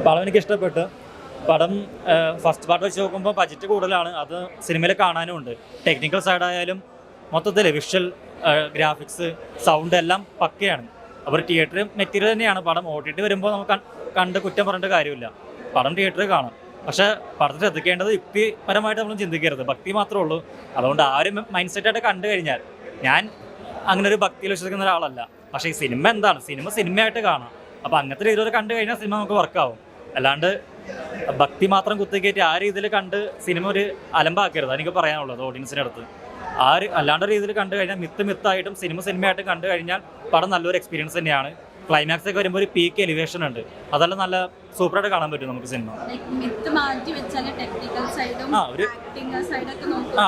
പടം എനിക്ക് ഇഷ്ടപ്പെട്ടു. പടം ഫസ്റ്റ് പാർട്ട് വെച്ച് നോക്കുമ്പോൾ ബഡ്ജറ്റ് കൂടുതലാണ്, അത് സിനിമയിൽ കാണാനും ഉണ്ട്. ടെക്നിക്കൽ സൈഡായാലും മൊത്തത്തിൽ വിഷ്വൽ, ഗ്രാഫിക്സ്, സൗണ്ട് എല്ലാം പക്കയാണ്. അപ്പോൾ തിയേറ്റർ മെറ്റീരിയൽ തന്നെയാണ് പടം. OTT വരുമ്പോൾ നമുക്ക് കണ്ട് കുറ്റം പറഞ്ഞിട്ട് കാര്യമില്ല. പടം തിയേറ്ററിൽ കാണാം. പക്ഷേ പടത്തിൽ ശ്രദ്ധിക്കേണ്ടത് യുക്തിപരമായിട്ട് നമ്മൾ ചിന്തിക്കരുത്, ഭക്തി മാത്രമേ ഉള്ളൂ. അതുകൊണ്ട് ആ ഒരു മൈൻഡ് സെറ്റായിട്ട് കണ്ടു കഴിഞ്ഞാൽ, ഞാൻ അങ്ങനെ ഒരു ഭക്തിയിൽ വിശ്വസിക്കുന്ന ഒരാളല്ല. പക്ഷേ ഈ സിനിമ എന്താണ്, സിനിമയായിട്ട് കാണാം. അപ്പോൾ അങ്ങനത്തെ രീതിയിൽ കണ്ടു കഴിഞ്ഞാൽ സിനിമ നമുക്ക് വർക്കാവും. അല്ലാണ്ട് ഭക്തി മാത്രം കുത്തിക്കയറ്റി ആ രീതിയിൽ കണ്ട് സിനിമ ഒരു അലമ്പാക്കരുത്, എനിക്ക് പറയാനുള്ളത് ഓഡിയൻസിൻ്റെ അടുത്ത്. അല്ലാണ്ട് രീതിയിൽ കണ്ടു കഴിഞ്ഞാൽ മിത്തായിട്ടും സിനിമയായിട്ടും കണ്ടു കഴിഞ്ഞാൽ പടം നല്ലൊരു എക്സ്പീരിയൻസ് തന്നെയാണ്. ക്ലൈമാക്സ് ഒക്കെ വരുമ്പോൾ ഒരു പീക്ക് എലിവേഷൻ ഉണ്ട്, അതെല്ലാം നല്ല സൂപ്പറായിട്ട് കാണാൻ പറ്റും നമുക്ക് സിനിമ.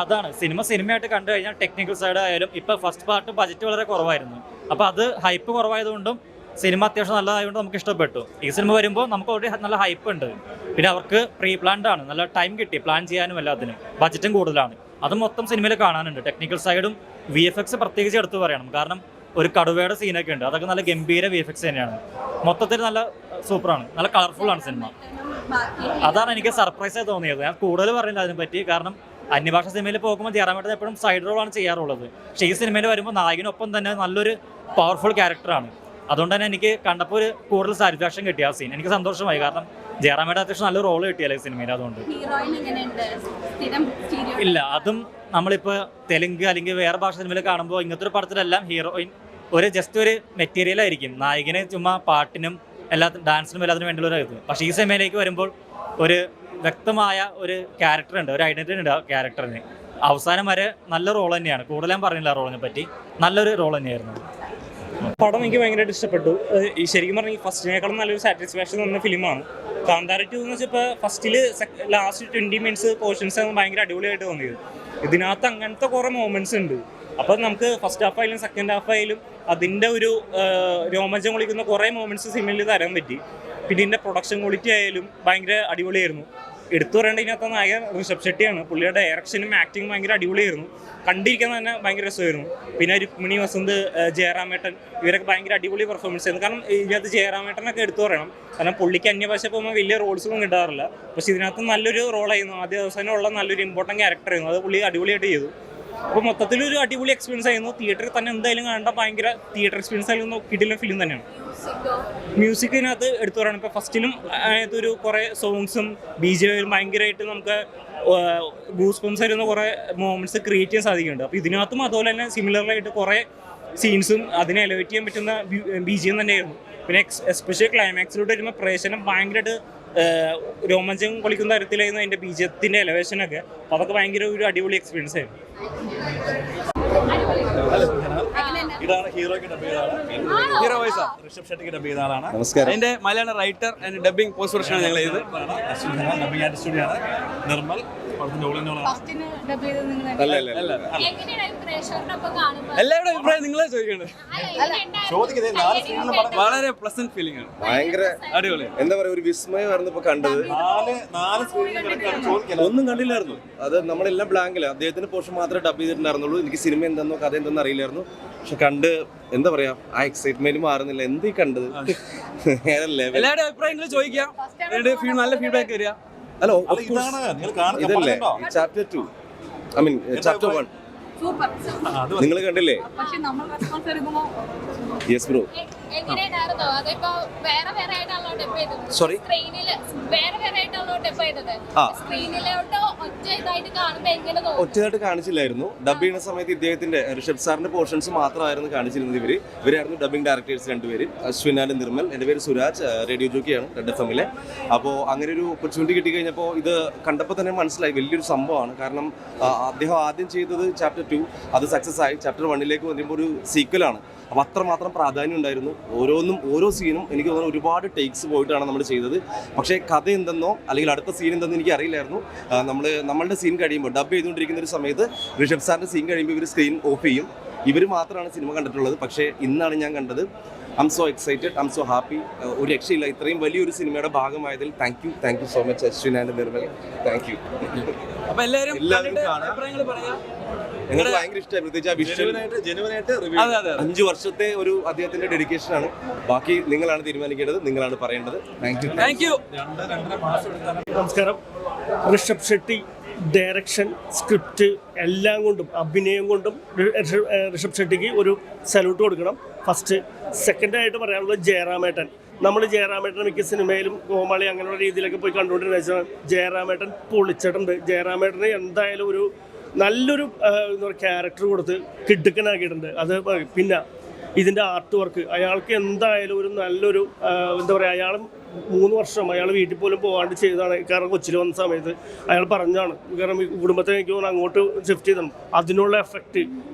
അതാണ് സിനിമയായിട്ട് കണ്ടു കഴിഞ്ഞാൽ ടെക്നിക്കൽ സൈഡ് ആയാലും. ഇപ്പം ഫസ്റ്റ് പാർട്ട് ബജറ്റ് വളരെ കുറവായിരുന്നു, അപ്പോൾ അത് ഹൈപ്പ് കുറവായതുകൊണ്ടും സിനിമ അത്യാവശ്യം നല്ലതായതുകൊണ്ട് നമുക്ക് ഇഷ്ടപ്പെട്ടു. ഈ സിനിമ വരുമ്പോൾ നമുക്ക് ഓൾറെഡി നല്ല ഹൈപ്പ് ഉണ്ട്. പിന്നെ അവർക്ക് പ്രീ പ്ലാൻഡ് ആണ്, നല്ല ടൈം കിട്ടി പ്ലാൻ ചെയ്യാനും എല്ലാത്തിനും. ബജറ്റും കൂടുതലാണ്, അത് മൊത്തം സിനിമയിൽ കാണാനുണ്ട്. ടെക്നിക്കൽ സൈഡും VFX പ്രത്യേകിച്ച് എടുത്തു പറയണം. കാരണം ഒരു കടുവയുടെ സീനൊക്കെ ഉണ്ട്, അതൊക്കെ നല്ല ഗംഭീര VFX തന്നെയാണ്. മൊത്തത്തിൽ നല്ല സൂപ്പറാണ്, നല്ല കളർഫുള്ളാണ് സിനിമ. അതാണ് എനിക്ക് സർപ്രൈസായി തോന്നിയത്. ഞാൻ കൂടുതൽ പറയുന്നില്ല അതിനെപ്പറ്റി, കാരണം അന്യഭാഷ സിനിമയിൽ പോകുമ്പോൾ ജയറാമേട്ടൻ എപ്പോഴും സൈഡ് റോളാണ് ചെയ്യാറുള്ളത്. പക്ഷേ ഈ സിനിമയിൽ വരുമ്പോൾ നായകനൊപ്പം തന്നെ നല്ലൊരു പവർഫുൾ ക്യാരക്ടറാണ്. അതുകൊണ്ട് തന്നെ എനിക്ക് കണ്ടപ്പോൾ ഒരു കൂടുതൽ സാറ്റിസ്ഫാക്ഷൻ കിട്ടി ആ സീൻ. എനിക്ക് സന്തോഷമായി, കാരണം ജയറാമേട്ടൻ അത്യാവശ്യം നല്ല റോള് കിട്ടിയല്ലേ സിനിമയിൽ. അതുകൊണ്ട് ഇല്ല, അതും നമ്മളിപ്പോൾ തെലുങ്ക് അല്ലെങ്കിൽ വേറെ ഭാഷ സിനിമയിൽ കാണുമ്പോൾ ഇങ്ങനത്തെ ഒരു പടത്തിലെല്ലാം ഹീറോയിൻ ജസ്റ്റ് ഒരു മെറ്റീരിയൽ ആയിരിക്കും. നായകന് ചുമ്മാ പാട്ടിനും ഡാൻസിനും എല്ലാത്തിനും വേണ്ടിയുള്ള ഒരു ഇത്. പക്ഷേ ഈ സിനിമയിലേക്ക് വരുമ്പോൾ ഒരു വ്യക്തമായ ഒരു ക്യാരക്ടർ ഉണ്ട്, ഒരു ഐഡന്റിറ്റി ഉണ്ട് ആ ക്യാരക്ടറിന്. അവസാനം വരെ നല്ല റോൾ തന്നെയാണ്. കൂടുതൽ ഞാൻ പറഞ്ഞില്ല റോളിനെ പറ്റി, നല്ലൊരു റോൾ തന്നെയായിരുന്നു. പടം എനിക്ക് ഭയങ്കരമായിട്ട് ഇഷ്ടപ്പെട്ടു. ഈ ശരിക്കും പറഞ്ഞാൽ ഈ ഫസ്റ്റിനേക്കാളും നല്ലൊരു സാറ്റിസ്ഫാക്ഷൻ തന്ന ഫിലിമാണ്. കാന്താര 2 എന്ന് വെച്ചപ്പോൾ ഫസ്റ്റിൽ ലാസ്റ്റ് 20 മിനിറ്റ്സ് പോർഷൻസ് ആണ് ഭയങ്കര അടിപൊളിയായിട്ട് തോന്നിയത്. ഇതിനകത്ത് അങ്ങനത്തെ കുറേ മൊമെന്റ്സ് ഉണ്ട്. അപ്പോൾ നമുക്ക് ഫസ്റ്റ് ഹാഫ് ആയാലും സെക്കൻഡ് ഹാഫ് ആയാലും അതിൻ്റെ ഒരു രോമാഞ്ചം കൊള്ളിക്കുന്ന കുറേ മൊമെന്റ്സ് സിനിമയിൽ തരാൻ പറ്റി. പിന്നെ ഇതിൻ്റെ പ്രൊഡക്ഷൻ ക്വാളിറ്റി ആയാലും ഭയങ്കര അടിപൊളിയായിരുന്നു. എടുത്തു പറയേണ്ട ഇതിനകത്ത് നായകൻ ഋഷഭ് ഷെട്ടിയാണ്. പുള്ളിയുടെ ഡയറക്ഷനും ആക്ടിങ്ങും ഭയങ്കര അടിപൊളിയായിരുന്നു. കണ്ടിരിക്കാൻ തന്നെ ഭയങ്കര രസമായിരുന്നു. പിന്നെ രുക്മിണി വസന്ത്, ജയറാമേട്ടൻ, ഇവരൊക്കെ ഭയങ്കര അടിപൊളി പെർഫോമൻസ് ആയിരുന്നു. കാരണം ഇതിനകത്ത് ജയറാമേട്ടനൊക്കെ എടുത്തു പറയണം. കാരണം പുള്ളിക്ക് അന്യഭാഷ പോകുമ്പോൾ വലിയ റോൾസൊന്നും കിട്ടാറില്ല. പക്ഷെ ഇതിനകത്ത് നല്ലൊരു റോളായിരുന്നു. ആദ്യ ദിവസമുള്ള നല്ലൊരു ഇമ്പോർട്ടൻറ്റ് ക്യാരക്ടറായിരുന്നു. അത് പുള്ളി അടിപൊളിയായിട്ട് ചെയ്തു. അപ്പോൾ മൊത്തത്തിലൊരു അടിപൊളി എക്സ്പീരിയൻസ് ആയിരുന്നു. തിയേറ്ററിൽ തന്നെ എന്തായാലും കാണേണ്ട ഭയങ്കര തിയേറ്റർ എക്സ്പീരിയൻസ് ആയിരുന്നു. കിടിലൻ ഫിലിം തന്നെയാണ്. മ്യൂസിക് ഇതിനകത്ത് എടുത്തു പറയണം. ഇപ്പോൾ ഫസ്റ്റിലും അതിനകത്തൊരു കുറേ സോങ്സും BGM ഭയങ്കരമായിട്ട് നമുക്ക് ഗൂസ് ബംസ് ആയിരുന്ന കുറേ മൊമെന്റ്സ് ക്രിയേറ്റ് ചെയ്യാൻ സാധിക്കുന്നുണ്ട്. അപ്പോൾ ഇതിനകത്തും അതുപോലെ തന്നെ സിമിലറായിട്ട് കുറേ സീൻസും അതിനെ എലവേറ്റ് ചെയ്യാൻ പറ്റുന്ന BGM തന്നെയായിരുന്നു. പിന്നെ എസ്പെഷ്യലി ക്ലൈമാക്സിലോട്ട് വരുമ്പോൾ പ്രേക്ഷനം ഭയങ്കരമായിട്ട് രോമാഞ്ചം കൊള്ളിക്കുന്ന തരത്തിലായിരുന്നു അതിൻ്റെ BGMത്തിൻ്റെ എലവേഷനൊക്കെ. അപ്പോൾ അതൊക്കെ ഭയങ്കര ഒരു അടിപൊളി എക്സ്പീരിയൻസ് ആയിരുന്നു. ഇതാണ് ഹീറോയ്ക്ക് ഡബ് ചെയ്ത ആളാണ്. ഹീറോ വോയിസാ ഋഷഭ് ഷെട്ടിക്ക് ഡബ് ചെയ്ത ആളാണ്. അതിന്റെ മലയാള റൈറ്റർ ആൻഡ് ഡബിംഗ് പോസ്റ്റ് പ്രൊഡക്ഷനാണ് ഞങ്ങൾ ചെയ്തത്. ഡബിംഗ് ആർട്ടിസ്റ്റുമാണ് നിർമ്മൽ. എല്ലാവരുടെ അഭിപ്രായം നിങ്ങളെ ചോദിക്കേണ്ടത്. വളരെ പ്ലസന്റ് ഫീലിംഗ് ആണ്, ഭയങ്കര അടിപൊളി. എന്താ പറയാ, ഒരു വിസ്മയമായിരുന്നു ഇപ്പൊ കണ്ടത്. ഒന്നും കണ്ടില്ലായിരുന്നു. അത് നമ്മളെല്ലാം ബ്ലാങ്കില്ല. അദ്ദേഹത്തിന്റെ പോർഷൻ മാത്രമേ ഡബ് ചെയ്തിട്ടുണ്ടായിരുന്നുള്ളൂ. എനിക്ക് സിനിമ എന്തെന്നോ കഥ എന്തെന്നോ അറിയില്ലായിരുന്നു. പക്ഷെ കണ്ട് എന്താ പറയാ, ആ എക്സൈറ്റ്മെന്റ് മാറുന്നില്ല. എന്തീ കണ്ടത്. എല്ലാവരുടെ അഭിപ്രായങ്ങൾ ചോദിക്കാം, നല്ല ഫീഡ്ബാക്ക് തരിക. ഹലോ, ഇതല്ലേ ചാപ്റ്റർ 2, ഐ മീൻ ചാപ്റ്റർ 1 നിങ്ങൾ കണ്ടില്ലേ? Yes bro. സോറി, ഒറ്റയായിട്ട് കാണിച്ചില്ലായിരുന്നു. ഡബ് ചെയ്യുന്ന സമയത്ത് ഇദ്ദേഹത്തിന്റെ ഋഷഭ് സാറിന്റെ പോർഷൻസ് മാത്രമായിരുന്നു കാണിച്ചിരുന്നത്. ഇവരായിരുന്നു ഡബിംഗ് ഡയറക്ടേഴ്സ് രണ്ടുപേര്, അശ്വിൻ ആൻഡ് നിർമ്മൽ. എൻ്റെ പേര് സുരാജ്, റേഡിയോ ജോക്കിയാണ് റെഡ് FM-ലെ. അപ്പോൾ അങ്ങനെ ഒരു ഓപ്പർച്യൂണിറ്റി കിട്ടിക്കഴിഞ്ഞപ്പോൾ ഇത് കണ്ടപ്പോൾ തന്നെ മനസ്സിലായി വലിയൊരു സംഭവമാണ്. കാരണം അദ്ദേഹം ആദ്യം ചെയ്തത് ചാപ്റ്റർ 2, അത് സക്സസ് ആയി. ചാപ്റ്റർ 1-ലേക്ക് വരുമ്പോൾ ഒരു സീക്വലാണ്. അപ്പോൾ അത്രമാത്രം പ്രാധാന്യം ഉണ്ടായിരുന്നു. ഓരോ സീനും എനിക്ക് തോന്നുന്നു ഒരുപാട് ടേക്സ് പോയിട്ടാണ് നമ്മൾ ചെയ്തത്. പക്ഷേ കഥ എന്തെന്നോ അല്ലെങ്കിൽ അടുത്ത സീൻ എന്തെന്നോ എനിക്ക് അറിയില്ലായിരുന്നു. നമ്മളുടെ സീൻ കഴിയുമ്പോൾ ഡബ് ചെയ്തുകൊണ്ടിരിക്കുന്ന ഒരു സമയത്ത് ഋഷഭ് സാറിൻ്റെ സീൻ കഴിയുമ്പോൾ ഇവർ സ്ക്രീൻ ഓഫ് ചെയ്യും. ഇവർ മാത്രമാണ് സിനിമ കണ്ടിട്ടുള്ളത്. പക്ഷേ ഇന്നാണ് ഞാൻ കണ്ടത് I'm so excited, I'm so happy. ഒരു രക്ഷയില്ല, ഇത്രയും വലിയൊരു സിനിമയുടെ ഭാഗമായതിൽ thank you so much Ashwin and Nirmal. Thank you. അപ്പൊ എല്ലാവരും എല്ലാവരും കാണാം. അഭിപ്രായങ്ങൾ പറയാം. ഞങ്ങൾക്ക് ഭയങ്കര ഇഷ്ടമായി, പ്രത്യേകിച്ച് ആ ജെനുവിനായിട്ട് വിഷ്വൽ. 5 വർഷത്തെ ഒരു അദ്ദേഹത്തിന്റെ ഡെഡിക്കേഷൻ ആണ്. ബാക്കി നിങ്ങളാണ് തീരുമാനിക്കേണ്ടത്, നിങ്ങളാണ് പറയേണ്ടത്. Thank you. നമസ്കാരം. ഋഷഭ് ഷെട്ടി ഡയറക്ഷൻ, സ്ക്രിപ്റ്റ് എല്ലാം കൊണ്ടും, അഭിനയം കൊണ്ടും ഋഷഭ് ഷെട്ടിക്ക് ഒരു സല്യൂട്ട് കൊടുക്കണം. ഫസ്റ്റ്. സെക്കൻഡായിട്ട് പറയാനുള്ളത് ജയറാമേട്ടൻ. നമ്മൾ ജയറാമേട്ടൻ മിക്ക സിനിമയിലും കോമാളി അങ്ങനെയുള്ള രീതിയിലൊക്കെ പോയി കണ്ടുകൊണ്ടിരുന്ന വെച്ചാൽ ജയറാമേട്ടൻ പൊളിച്ചിട്ടുണ്ട്. ജയറാമേട്ടന് എന്തായാലും ഒരു നല്ലൊരു എന്താ പറയുക ക്യാരക്ടർ കൊടുത്ത് കിടുക്കനാക്കിയിട്ടുണ്ട്. അത് പിന്നെ ഇതിൻ്റെ ആർട്ട് വർക്ക്, അയാൾക്ക് എന്തായാലും ഒരു നല്ലൊരു എന്താ പറയുക, അയാൾ 3 വർഷം അയാൾ വീട്ടിൽ പോലും പോകാണ്ട് ചെയ്തതാണ്. കാരണം കൊച്ചിയിൽ വന്ന സമയത്ത് അയാൾ പറഞ്ഞാണ്, കാരണം ഈ കുടുംബത്തെ എനിക്ക് തോന്നുന്നു അങ്ങോട്ട് ഷിഫ്റ്റ് ചെയ്തതാണ്. അതിനുള്ള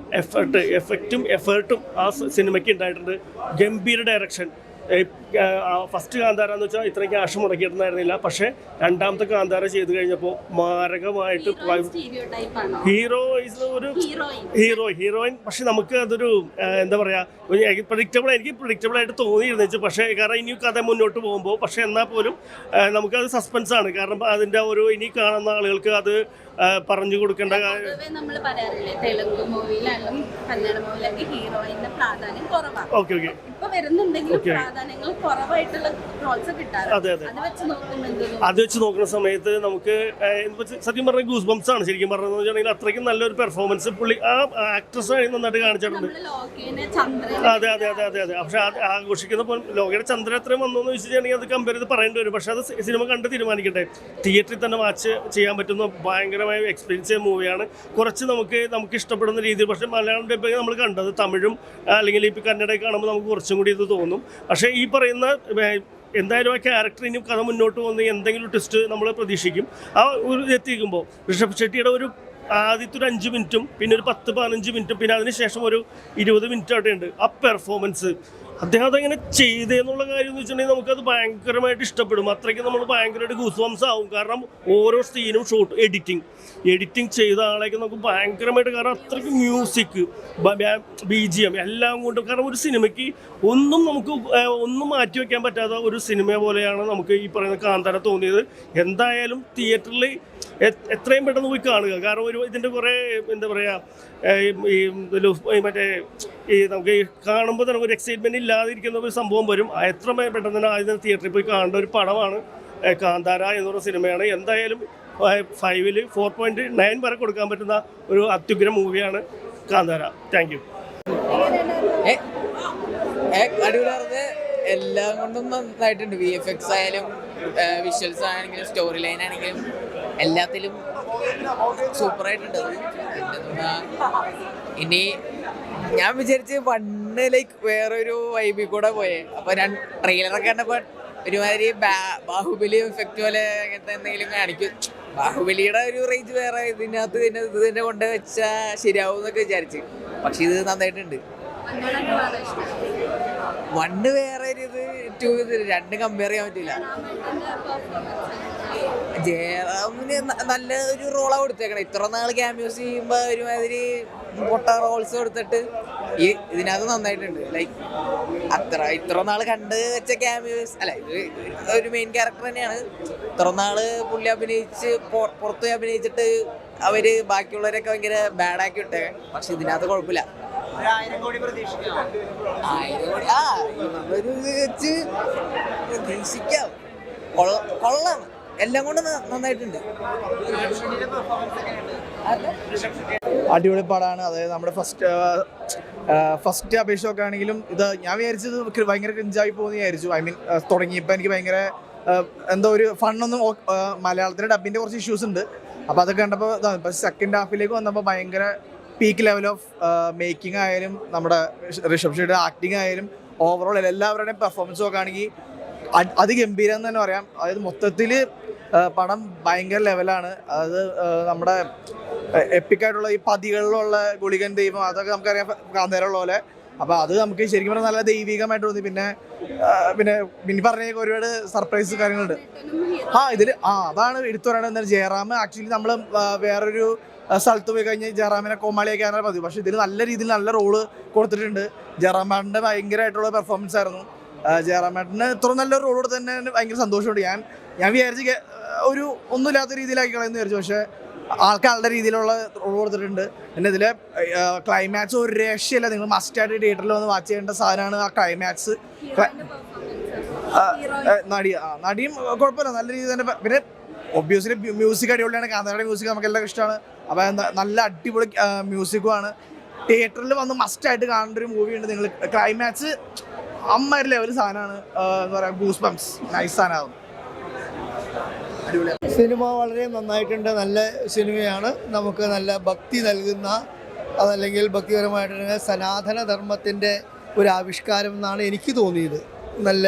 എഫക്റ്റും എഫേർട്ടും ആ സിനിമയ്ക്ക് ഉണ്ടായിട്ടുണ്ട്. ഗംഭീര ഡയറക്ഷൻ. ഫസ്റ്റ് കാന്താര എന്ന് വെച്ചാൽ ഇത്രയും ക്യാഷ് മുടക്കിയിട്ടുണ്ടായിരുന്നില്ല. പക്ഷേ രണ്ടാമത്തെ കാന്താര ചെയ്ത് കഴിഞ്ഞപ്പോൾ മാരകമായിട്ട് ഹീറോയിൻ. പക്ഷെ നമുക്ക് അതൊരു എന്താ പറയുക, എനിക്ക് പ്രഡിക്റ്റബിൾ ആയിട്ട് തോന്നിയിരുന്നു. പക്ഷേ കാരണം ഇനി കഥ മുന്നോട്ട് പോകുമ്പോൾ, പക്ഷേ എന്നാൽ പോലും നമുക്കത് സസ്പെൻസ് ആണ്. കാരണം അതിൻ്റെ ഒരു ഇനി കാണുന്ന ആളുകൾക്ക് അത് പറഞ്ഞു കൊടുക്കേണ്ട കാര്യം. നമ്മൾ പറയാറില്ലേ, തെലുങ്ക് മൂവിയിലും കന്നഡ മൂവിയിലൊക്കെ ഹീറോയിന്റെ പ്രാധാന്യം കുറവാണ്. ഓക്കെ ഇപ്പൊ വരുന്നുണ്ടെങ്കിലും പ്രാധാന്യങ്ങൾ കുറവായിട്ടുള്ള റോൾസ് കിട്ടാറ്. അതെ. അത് വെച്ച് നോക്കുന്ന സമയത്ത് നമുക്ക് സത്യം പറഞ്ഞ ഗൂസ് ബംസ് ആണ് ശരിക്കും പറഞ്ഞതെന്ന് വെച്ചിട്ടുണ്ടെങ്കിൽ. അത്രയ്ക്കും നല്ലൊരു പെർഫോമൻസ് പുള്ളി ആ ആക്ട്രസ് നന്നായിട്ട് കാണിച്ചിട്ടുണ്ട്. അതെ. പക്ഷെ ആഘോഷിക്കുന്ന ലോകയുടെ ചന്ദ്രൻ എത്രയും വന്നു എന്ന് വെച്ചിട്ടുണ്ടെങ്കിൽ അത് കമ്പയർ ചെയ്ത് പറയേണ്ടി വരും. പക്ഷെ അത് സിനിമ കണ്ട് തീരുമാനിക്കട്ടെ. തിയേറ്ററിൽ തന്നെ വാച്ച് ചെയ്യാൻ പറ്റുന്ന ഭയങ്കരമായി എക്സ്പീരിയൻസ് ചെയ്യുന്ന മൂവിയാണ്. കുറച്ച് നമുക്ക് ഇഷ്ടപ്പെടുന്ന രീതിയിൽ. പക്ഷേ മലയാളം ഡബ്ബിംഗ് നമ്മൾ കണ്ടത് തമിഴും അല്ലെങ്കിൽ ഇപ്പോൾ കന്നഡയൊക്കെ കാണുമ്പോൾ നമുക്ക് കുറച്ചും കൂടി ഇത് തോന്നും. പക്ഷേ ഈ പറയുന്ന എന്തായാലും ആ ക്യാരക്ടർ ഇനി കഥ മുന്നോട്ട് പോകുന്ന എന്തെങ്കിലും ട്വിസ്റ്റ് നമ്മൾ പ്രതീക്ഷിക്കും. ആ ഒരു എത്തിക്കുമ്പോൾ ഋഷഭ് ഷെട്ടിയുടെ ഒരു ആദ്യത്തെ ഒരു 5 മിനിറ്റും പിന്നെ ഒരു 10-15 മിനിറ്റും പിന്നെ അതിനുശേഷം ഒരു 20 മിനിറ്റ് അവിടെ ഉണ്ട്. ആ പെർഫോമൻസ് അദ്ദേഹം അതെങ്ങനെ ചെയ്തതെന്നുള്ള കാര്യം എന്ന് വെച്ചിട്ടുണ്ടെങ്കിൽ നമുക്കത് ഭയങ്കരമായിട്ട് ഇഷ്ടപ്പെടും. അത്രയ്ക്ക് നമ്മൾ ഭയങ്കരമായിട്ട് ഗൂസ്ബംസ് ആവും. കാരണം ഓരോ സീനും ഷോട്ട് എഡിറ്റിംഗ് ചെയ്ത ആളേക്ക് നമുക്ക് ഭയങ്കരമായിട്ട്, കാരണം അത്രയ്ക്ക് മ്യൂസിക്, BGM എല്ലാം കൊണ്ടും. കാരണം ഒരു സിനിമയ്ക്ക് ഒന്നും മാറ്റി വയ്ക്കാൻ പറ്റാത്ത ഒരു സിനിമ പോലെയാണ് നമുക്ക് ഈ പറയുന്ന കാന്താര തോന്നിയത്. എന്തായാലും തിയേറ്ററിൽ എത്രയും പെട്ടെന്ന് പോയി കാണുക. കാരണം ഇതിൻ്റെ കുറേ എന്താ പറയുക, ഈ മറ്റേ നമുക്ക് കാണുമ്പോൾ തന്നെ ഒരു എക്സൈറ്റ്മെൻറ്റ് ഇല്ലാതിരിക്കുന്ന ഒരു സംഭവം വരും. എത്ര പെട്ടെന്ന് തന്നെ ആദ്യം തിയേറ്ററിൽ പോയി കാണേണ്ട ഒരു പടമാണ് കാന്താര എന്നുള്ള സിനിമയാണ്. എന്തായാലും 5-ൽ 4.9 വരെ കൊടുക്കാൻ പറ്റുന്ന ഒരു അത്യുഗ്ര മൂവിയാണ് കാന്താര. Thank you. അടിപൊളിയായിരുന്നത്. എല്ലാം കൊണ്ടും നന്നായിട്ടുണ്ട്. VFX ആയാലും വിഷ്വൽസ് ആണെങ്കിലും സ്റ്റോറി ലൈൻ ആണെങ്കിലും എല്ലാത്തിലും സൂപ്പറായിട്ടുണ്ട്. ഇനി ഞാൻ വിചാരിച്ച് പണ്ട് ലൈക്ക് വേറൊരു വൈബിൽ കൂടെ പോയേ. അപ്പോൾ ഞാൻ ട്രെയിലറൊക്കെ കണ്ടപ്പോൾ ഒരുമാതിരി ബാഹുബലി എഫക്റ്റ് പോലെ അങ്ങനത്തെ എന്തെങ്കിലും കാണിക്കും. ബാഹുബലിയുടെ ഒരു റേഞ്ച് വേറെ, ഇതിനകത്ത് ഇതിനെ കൊണ്ട് വെച്ചാൽ ശരിയാവും എന്നൊക്കെ വിചാരിച്ച്. പക്ഷെ ഇത് നന്നായിട്ടുണ്ട്. 1 വേറെ ഒരു ഇത്, 2 ഇത്, 2 കമ്പയർ ചെയ്യാൻ പറ്റില്ല. ജയറാമിന് നല്ല ഒരു റോളാണ് കൊടുത്തേക്കണം. ഇത്ര നാൾ ക്യാമിയോസ് ചെയ്യുമ്പോൾ ഒരുമാതിരി പൊട്ട റോൾസ് കൊടുത്തിട്ട് ഇതിനകത്ത് നന്നായിട്ടുണ്ട്. ലൈക്ക് ഇത്ര നാൾ കണ്ട് വെച്ച ക്യാമിയോസ് അല്ല, ഇത് ഒരു മെയിൻ ക്യാരക്ടർ തന്നെയാണ്. ഇത്ര നാള് പുള്ളി പുറത്ത് അഭിനയിച്ചിട്ട് അവര് ബാക്കിയുള്ളവരൊക്കെ ഭയങ്കര ബാഡാക്കി വിട്ടേ. പക്ഷെ ഇതിനകത്ത് കുഴപ്പമില്ല. 1000 കോടി പ്രതീക്ഷിക്കാം. 1000 കോടി വെച്ച് പ്രതീക്ഷിക്കാം. കൊള്ളാം. എല്ലാം കൊണ്ട് നന്നായിട്ടുണ്ട്. അടിപൊളി പടമാണ്. അതായത് നമ്മുടെ ഫസ്റ്റ് അപേക്ഷയൊക്കെ ആണെങ്കിലും ഇത് ഞാൻ വിചാരിച്ചത് ഭയങ്കര ക്രിഞ്ചായി പോകുന്ന വിചാരിച്ചു. തുടങ്ങിയപ്പോൾ എനിക്ക് ഭയങ്കര എന്തോ ഒരു ഫണ്ണൊന്നും, മലയാളത്തിലെ ഡബിൻ്റെ കുറച്ച് ഇഷ്യൂസ് ഉണ്ട്. അപ്പോൾ അതൊക്കെ കണ്ടപ്പോൾ ഇപ്പോൾ സെക്കൻഡ് ഹാഫിലേക്ക് വന്നപ്പോൾ ഭയങ്കര പീക്ക് ലെവൽ ഓഫ് മേക്കിംഗ് ആയാലും നമ്മുടെ ഋഷഭ് ഷെട്ടിയുടെ ആക്ടിങ് ആയാലും ഓവറോൾ എല്ലാവരുടെയും പെർഫോമൻസും ഒക്കെ ആണെങ്കിൽ അതിഗംഭീരം എന്ന് തന്നെ പറയാം. അതായത് മൊത്തത്തിൽ പടം ഭയങ്കര ലെവലാണ്. അത് നമ്മുടെ എപ്പിക്കായിട്ടുള്ള ഈ പതികളിലുള്ള ഗുളികൻ ദൈവം അതൊക്കെ നമുക്കറിയാം കാന്താരയുള്ള പോലെ. അപ്പോൾ അത് നമുക്ക് ശരിക്കും പറഞ്ഞാൽ നല്ല ദൈവികമായിട്ട് തോന്നി. പിന്നെ പറഞ്ഞ ഒരുപാട് സർപ്രൈസ് കാര്യങ്ങളുണ്ട്. അതാണ് എടുത്തു പറയണത്. എന്നാൽ ജയറാം ആക്ച്വലി നമ്മൾ വേറൊരു സ്ഥലത്ത് പോയി കഴിഞ്ഞാൽ ജയറാമിനെ കോമാളിയാക്കാനാണ് പതിവ്. പക്ഷേ ഇതിൽ നല്ല രീതിയിൽ നല്ല റോള് കൊടുത്തിട്ടുണ്ട്. ജയറാമേട്ടൻ്റെ ഭയങ്കരമായിട്ടുള്ള പെർഫോമൻസ് ആയിരുന്നു. ജയറാമേട്ടന് ഇത്ര നല്ലൊരു റോൾ കൊടുത്ത് തന്നെ ഭയങ്കര സന്തോഷമുണ്ട്. ഞാൻ വിചാരിച്ച് ഒരു ഒന്നുമില്ലാത്ത രീതിയിലാക്കി കളയെന്ന് വിചാരിച്ചു. പക്ഷേ ആൾക്കാരുടെ രീതിയിലുള്ള റോൾ കൊടുത്തിട്ടുണ്ട്. പിന്നെ ഇതിലെ ക്ലൈമാക്സ് ഒരു രക്ഷയില്ല. നിങ്ങൾ മസ്റ്റായിട്ട് തിയേറ്ററിൽ വന്ന് വാച്ച് ചെയ്യേണ്ട സാധനമാണ് ആ ക്ലൈമാക്സ്. നടിയും കുഴപ്പമില്ല, നല്ല രീതിയിൽ തന്നെ. പിന്നെ ഒബ്വിയസ്ലി മ്യൂസിക് അടിപൊളിയാണ്. കാന്താരയുടെ മ്യൂസിക് നമുക്കെല്ലാം ഇഷ്ടമാണ്. അപ്പോൾ നല്ല അടിപൊളി മ്യൂസിക്കുമാണ്. തിയേറ്ററിൽ വന്ന് മസ്റ്റായിട്ട് കാണേണ്ട ഒരു മൂവിയുണ്ട്. നിങ്ങൾ ക്ലൈമാക്സ് അമ്മ ലെവൽ സാധനമാണ്. എന്താ പറയുക, ഗൂസ് ബംസ് നൈസ് സാധനമാകും. സിനിമ വളരെ നന്നായിട്ടുണ്ട്. നല്ല സിനിമയാണ്. നമുക്ക് നല്ല ഭക്തി നൽകുന്ന, അതല്ലെങ്കിൽ ഭക്തിപരമായിട്ട് സനാതന ധർമ്മത്തിൻ്റെ ഒരു ആവിഷ്കാരം എന്നാണ് എനിക്ക് തോന്നിയത്. നല്ല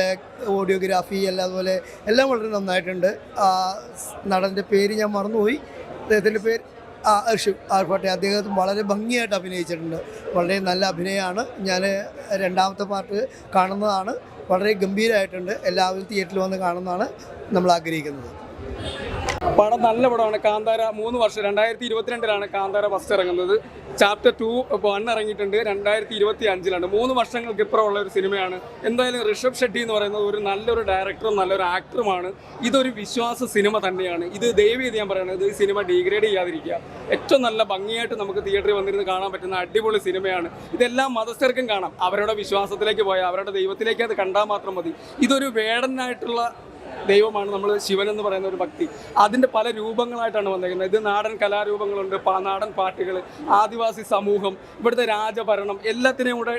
ഓഡിയോഗ്രാഫി അതുപോലെ എല്ലാം വളരെ നന്നായിട്ടുണ്ട്. നടൻ്റെ പേര് ഞാൻ മറന്നുപോയി. അദ്ദേഹത്തിൻ്റെ പേര് ആർപ്പാട്ടെ. അദ്ദേഹം വളരെ ഭംഗിയായിട്ട് അഭിനയിച്ചിട്ടുണ്ട്. വളരെ നല്ല അഭിനയമാണ്. ഞാൻ രണ്ടാമത്തെ പാർട്ട് കാണുന്നതാണ്. വളരെ ഗംഭീരമായിട്ടുണ്ട്. എല്ലാവരും തിയേറ്ററിൽ വന്ന് കാണുന്നതാണ് നമ്മൾ ആഗ്രഹിക്കുന്നത്. പടം നല്ല പടമാണ്. കാന്താര 3 വർഷം 2022 കാന്താര ഫസ്റ്റ് ഇറങ്ങുന്നത്. ചാപ്റ്റർ 2 1 ഇറങ്ങിയിട്ടുണ്ട് 2025. 3 വർഷങ്ങൾക്ക് ഇപ്പുറമുള്ള ഒരു സിനിമയാണ്. എന്തായാലും ഋഷഭ് ഷെട്ടി എന്ന് പറയുന്നത് ഒരു നല്ലൊരു ഡയറക്ടറും നല്ലൊരു ആക്ടറുമാണ്. ഇതൊരു വിശ്വാസ സിനിമ തന്നെയാണ്. ഇത് ദയവേത് ഞാൻ പറയുന്നത്, ഈ സിനിമ ഡീഗ്രേഡ് ചെയ്യാതിരിക്കുക. ഏറ്റവും നല്ല ഭംഗിയായിട്ട് നമുക്ക് തിയേറ്ററിൽ വന്നിരുന്ന് കാണാൻ പറ്റുന്ന അടിപൊളി സിനിമയാണ്. ഇതെല്ലാം മതസ്ഥർക്കും കാണാം. അവരുടെ വിശ്വാസത്തിലേക്ക് പോയാൽ അവരുടെ ദൈവത്തിലേക്ക് അത് കണ്ടാൽ മാത്രം മതി. ഇതൊരു വേടനായിട്ടുള്ള ദൈവമാണ് നമ്മൾ ശിവൻ എന്ന് പറയുന്ന ഒരു ഭക്തി. അതിൻ്റെ പല രൂപങ്ങളായിട്ടാണ് വന്നിരിക്കുന്നത്. ഇത് നാടൻ കലാരൂപങ്ങളുണ്ട്, നാടൻ പാട്ടുകൾ, ആദിവാസി സമൂഹം, ഇവിടുത്തെ രാജഭരണം, എല്ലാത്തിനെയും കൂടെ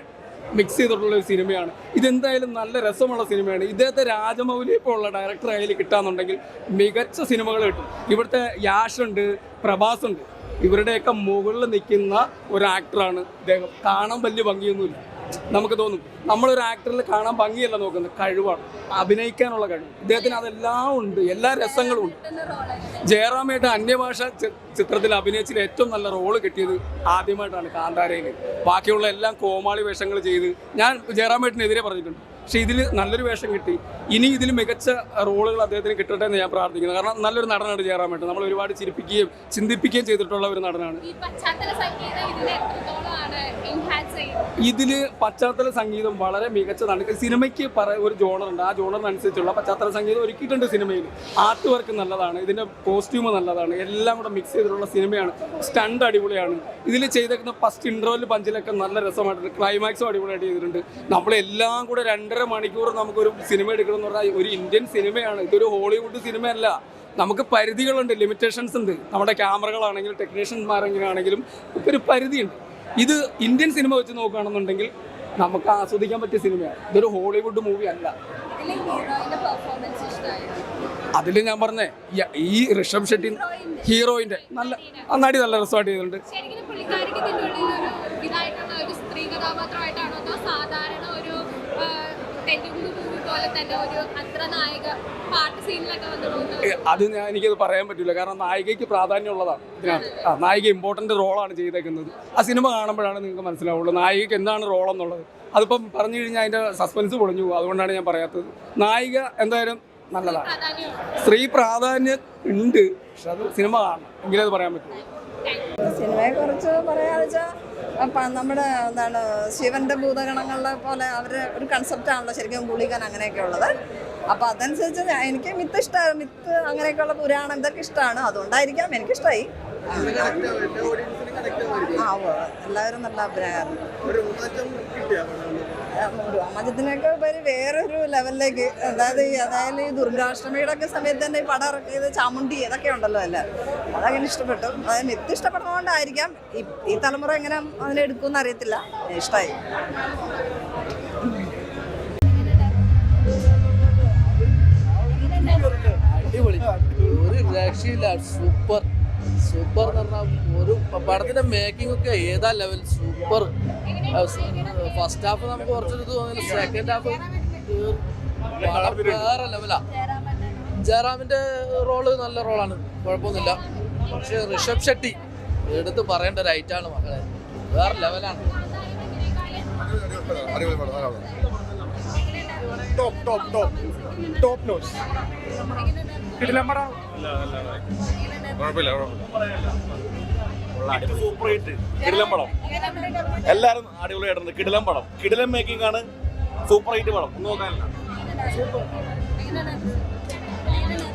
മിക്സ് ചെയ്തിട്ടുള്ള ഒരു സിനിമയാണ്. ഇതെന്തായാലും നല്ല രസമുള്ള സിനിമയാണ്. ഇദ്ദേഹത്തെ രാജമൗലി ഇപ്പോൾ ഉള്ള ഡയറക്ടർ കയ്യിൽ കിട്ടാന്നുണ്ടെങ്കിൽ മികച്ച സിനിമകൾ കിട്ടും. ഇവിടുത്തെ യാഷുണ്ട്, പ്രഭാസുണ്ട്, ഇവരുടെയൊക്കെ മുകളിൽ നിൽക്കുന്ന ഒരു ആക്ടറാണ് ഇദ്ദേഹം. കാണാൻ വലിയ ഭംഗിയൊന്നുമില്ല, നമുക്ക് തോന്നും. നമ്മളൊരു ആക്ടറിൽ കാണാൻ ഭംഗിയല്ല നോക്കുന്നത്, കഴിവാണ്, അഭിനയിക്കാനുള്ള കഴിവ്. ഇദ്ദേഹത്തിന് അതെല്ലാം ഉണ്ട്, എല്ലാ രസങ്ങളും ഉണ്ട്. ജയറാമായിട്ട് അന്യഭാഷ ചിത്രത്തിൽ അഭിനയിച്ചതിൽ ഏറ്റവും നല്ല റോള് കിട്ടിയത് ആദ്യമായിട്ടാണ് കാന്താരയിൽ. ബാക്കിയുള്ള എല്ലാം കോമാളി വേഷങ്ങൾ ചെയ്ത് ഞാൻ ജയറാമേട്ടിനെതിരെ പറഞ്ഞിട്ടുണ്ട്. പക്ഷേ ഇതിൽ നല്ലൊരു വേഷം കിട്ടി. ഇനി ഇതിൽ മികച്ച റോളുകൾ അദ്ദേഹത്തിന് കിട്ടട്ടെ എന്ന് ഞാൻ പ്രാർത്ഥിക്കുന്നു. കാരണം നല്ലൊരു നടനാണ് ജയറാമേട്ടൻ. നമ്മൾ ഒരുപാട് ചിരിപ്പിക്കുകയും ചിന്തിപ്പിക്കുകയും ചെയ്തിട്ടുള്ള ഒരു നടനാണ്. ഇതിൽ പശ്ചാത്തല സംഗീതം വളരെ മികച്ചതാണ്. സിനിമയ്ക്ക് ഒരു ജോണറുണ്ട്, ആ ജോണറിനനുസരിച്ചുള്ള പശ്ചാത്തല സംഗീതം ഒരുക്കിയിട്ടുണ്ട് സിനിമയിൽ. ആർട്ട് വർക്ക് നല്ലതാണ്, ഇതിൻ്റെ കോസ്റ്റ്യൂം നല്ലതാണ്, എല്ലാം കൂടെ മിക്സ് ചെയ്തിട്ടുള്ള സിനിമയാണ്. സ്റ്റണ്ട് അടിപൊളിയാണ്. ഇതിൽ ചെയ്തേക്കുന്ന ഫസ്റ്റ് ഇൻട്രോയിൽ പഞ്ചിലൊക്കെ നല്ല രസമായിട്ടുണ്ട്. ക്ലൈമാക്സും അടിപൊളിയായിട്ട് ചെയ്തിട്ടുണ്ട്. നമ്മളെല്ലാം കൂടെ 2.5 മണിക്കൂർ നമുക്കൊരു സിനിമ എടുക്കണം എന്ന് പറഞ്ഞാൽ ഒരു ഇന്ത്യൻ സിനിമയാണ്. ഇതൊരു ഹോളിവുഡ് സിനിമയല്ല. നമുക്ക് പരിധികളുണ്ട്, ലിമിറ്റേഷൻസ് ഉണ്ട്. നമ്മുടെ ക്യാമറകളാണെങ്കിലും ടെക്നീഷ്യന്മാരെങ്ങനെയാണെങ്കിലും ഒരു പരിധിയുണ്ട്. ഇത് ഇന്ത്യൻ സിനിമ വെച്ച് നോക്കുകയാണെന്നുണ്ടെങ്കിൽ നമുക്ക് ആസ്വദിക്കാൻ പറ്റിയ സിനിമയാണ്. ഇതൊരു ഹോളിവുഡ് മൂവി അല്ല. അതിൽ ഞാൻ പറഞ്ഞേ, ഈ ഋഷഭ് ഷെട്ടി ഹീറോയിൻ്റെ നന്നായിട്ട് നല്ല രസമായിട്ട് ചെയ്തിട്ടുണ്ട്. അത് എനിക്കത് പറയാൻ പറ്റില്ല. കാരണം നായികയ്ക്ക് പ്രാധാന്യമുള്ളതാണ് ഇതിനകത്ത്. നായിക ഇമ്പോർട്ടൻ്റ് റോളാണ് ചെയ്തേക്കുന്നത്. ആ സിനിമ കാണുമ്പോഴാണ് നിങ്ങൾക്ക് മനസ്സിലാവുള്ളൂ നായികയ്ക്ക് എന്താണ് റോളെന്നുള്ളത്. അതിപ്പം പറഞ്ഞു കഴിഞ്ഞാൽ അതിൻ്റെ സസ്പെൻസ് പൊളിഞ്ഞു പോകും. അതുകൊണ്ടാണ് ഞാൻ പറയാത്തത്. നായിക എന്തായാലും നല്ലതാണ്. സ്ത്രീ പ്രാധാന്യം ഉണ്ട്, പക്ഷെ അത് സിനിമ കാണണം എങ്കിലേ അത് പറയാൻ പറ്റും. സിനിമയെക്കുറിച്ച് പറയാന്ന് വെച്ചാൽ നമ്മുടെ എന്താണ് ശിവന്റെ ഭൂതഗണങ്ങളിലെ പോലെ അവരുടെ ഒരു കൺസെപ്റ്റാണല്ലോ ശരിക്കും ഗുളികൻ അങ്ങനെയൊക്കെ ഉള്ളത്. അപ്പോൾ അതനുസരിച്ച് എനിക്ക് മിത്ത് ഇഷ്ടമാണ്. മിത്ത് അങ്ങനെയൊക്കെയുള്ള പുരാണം ഇതൊക്കെ ഇഷ്ടമാണ്. അതുകൊണ്ടായിരിക്കാം എനിക്കിഷ്ടമായി. എല്ലാവരും നല്ല അഭിനയമായിരുന്നു. രോമാഞ്ചത്തിനൊക്കെ ഉപരി വേറൊരു ലെവലിലേക്ക്, അതായത് ഈ ദുർഗാഷ്ടമിയുടെ ഒക്കെ സമയത്ത് തന്നെ ഈ പടം ഇറക്കിയത് ചാമുണ്ടി ഇതൊക്കെ ഉണ്ടല്ലോ എല്ലാം. അതങ്ങനെ ഇഷ്ടപ്പെട്ടു. അതായത് മിത്ത് ഇഷ്ടപ്പെടുന്നതുകൊണ്ടായിരിക്കാം. ഈ തലമുറ എങ്ങനെ അതിനെടുക്കുമെന്ന് അറിയത്തില്ല. ഇഷ്ടമായി. അടിപൊളി, ഒരു രക്ഷയില്ല. സൂപ്പർ സൂപ്പർ എന്ന് പറഞ്ഞാൽ ഒരു പടത്തിന്റെ മേക്കിംഗ് ഒക്കെ ഏതാ ലെവൽ. സൂപ്പർ. ഫസ്റ്റ് ഹാഫ് നമുക്ക് കുറച്ചൊരു തോന്നില്ല. സെക്കൻഡ് ഹാഫ് വേറെ ലെവലാ. ജയറാമിന്റെ റോള് നല്ല റോളാണ്, കുഴപ്പമൊന്നുമില്ല. പക്ഷെ ഋഷഭ് ഷെട്ടി എടുത്ത് പറയേണ്ട ഒരു ഐറ്റാണ് മക്കളെ, വേറെ ലെവലാണ്. ടോപ്പ് നോച്ച് കിടിലം പടം. സൂപ്പർ ഹിറ്റ് കിടിലം പടം. എല്ലാവരും അടിപൊളിയായിട്ടുണ്ട്. കിടിലം പടം, കിടിലം മേക്കിംഗ് ആണ്. സൂപ്പർ ഹിറ്റ് പടം. ഒന്നും നോക്കാനില്ല.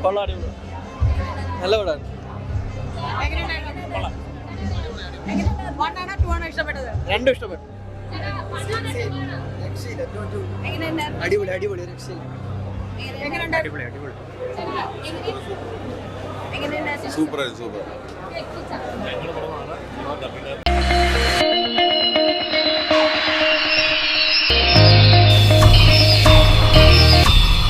കൊള്ളാം, അടിപൊളി, നല്ല പടമാണ്. രണ്ടും ഇഷ്ടപ്പെട്ടു. അടിപൊളി അടിപൊളി എങ്ങനെയുണ്ടായിരുന്നു? സൂപ്പർ.